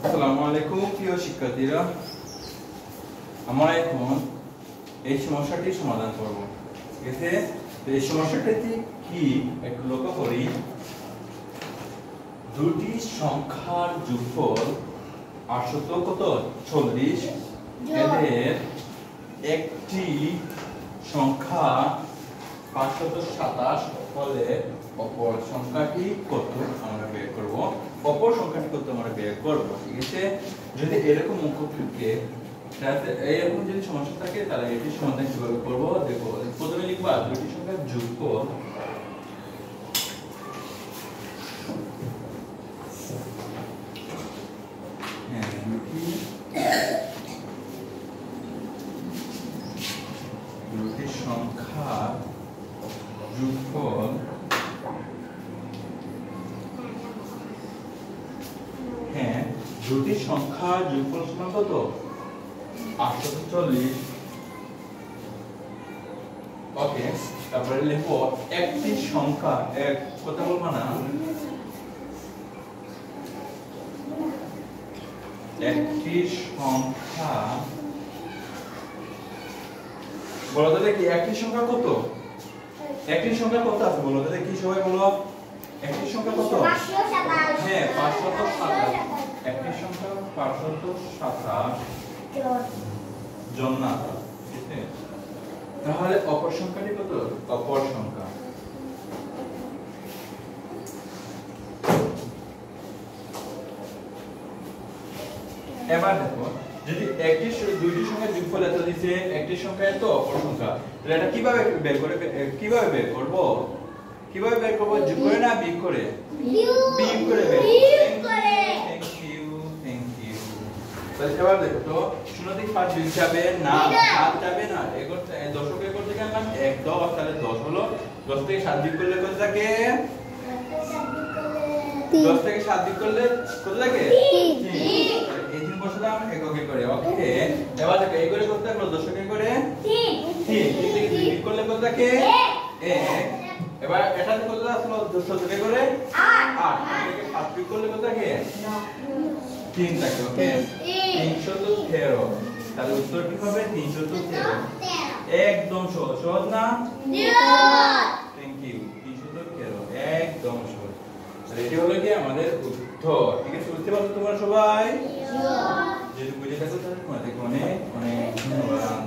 আসসালামু আলাইকুম প্রিয় শিক্ষার্থীরা, আমরা এখন এই সমস্যাটির সমাধান করব। ঠিক আছে, তো এই সমস্যাটি কি একটু লক্ষ্য করি। দুটি সংখ্যার যোগফল 840 এদের একটি সংখ্যা 527 হলে অপর সংখ্যাটি কত আমরা বের করব। অপর সংখ্যাটি কত আমরা বের করব। ঠিক আছে, যদি এরকম অঙ্ক থাকে, এরকম যদি সমস্যা থাকে তাহলে এটি সমাধান কিভাবে করব দেখো। প্রথমে লিখবা দুটি সংখ্যার যোগফল দুটি সংখ্যার যোগফল দুটি সংখ্যার যোগফল সমান কত? 840। ওকে, তারপরে লিখো একটি সংখ্যা, এক কথা বলবো না, একটি সংখ্যা বলো তো দেখি একটি সংখ্যা কত? একটি সংখ্যা কত আছে বলো তো দেখি, সবাই বলো একটি সংখ্যা কত? 527। হ্যাঁ 527। একটি সংখ্যা 527 জন না, ঠিক আছে? তাহলে অপর সংখ্যাটি কত? অপর সংখ্যা এবার দেখো, যদি একটি দুইটি সংখ্যার যোগফল এত দিছে, একটি সংখ্যা এত, অপর সংখ্যা, তাহলে এটা কিভাবে বের করব? কিভাবে বের করব? যোগ করে না বিয়োগ করে? বিয়োগ করে বের করব। Thank you. তাহলে এবার দেখো তো, 0 থেকে 5 বিয়োগ যাবে না, 7 যাবে না, দশকে করতে গেলাম 1 10, তাহলে 10 হলো। 10 থেকে 7 বিয়োগ করলে কত থাকে? 10 থেকে 7 বিয়োগ করলে কত থাকে? 3। এই 3 বসালাম এককে করে। ওকে, এবার দেখো এই করে করতে হলো দশকে করে 3 থেকে 2 বিয়োগ করলে কত থাকে? 1। এবার এটাতে কত আসলো? 14 করে 8 থেকে 7 বিয়োগ করলে কত থাকে? 3 থাকে। ওকে, 313। তাহলে উত্তর কি হবে? 313। একদম সহজ না? Thank you. 313 একদম সহজ। এটি হলো কি আমাদের উত্তর। ঠিক আছে, বুঝতে পারছো তোমরা সবাই? যদি বুঝে থাকো তাহলে তোমাদেরকে অনেক অনেক ধন্যবাদ।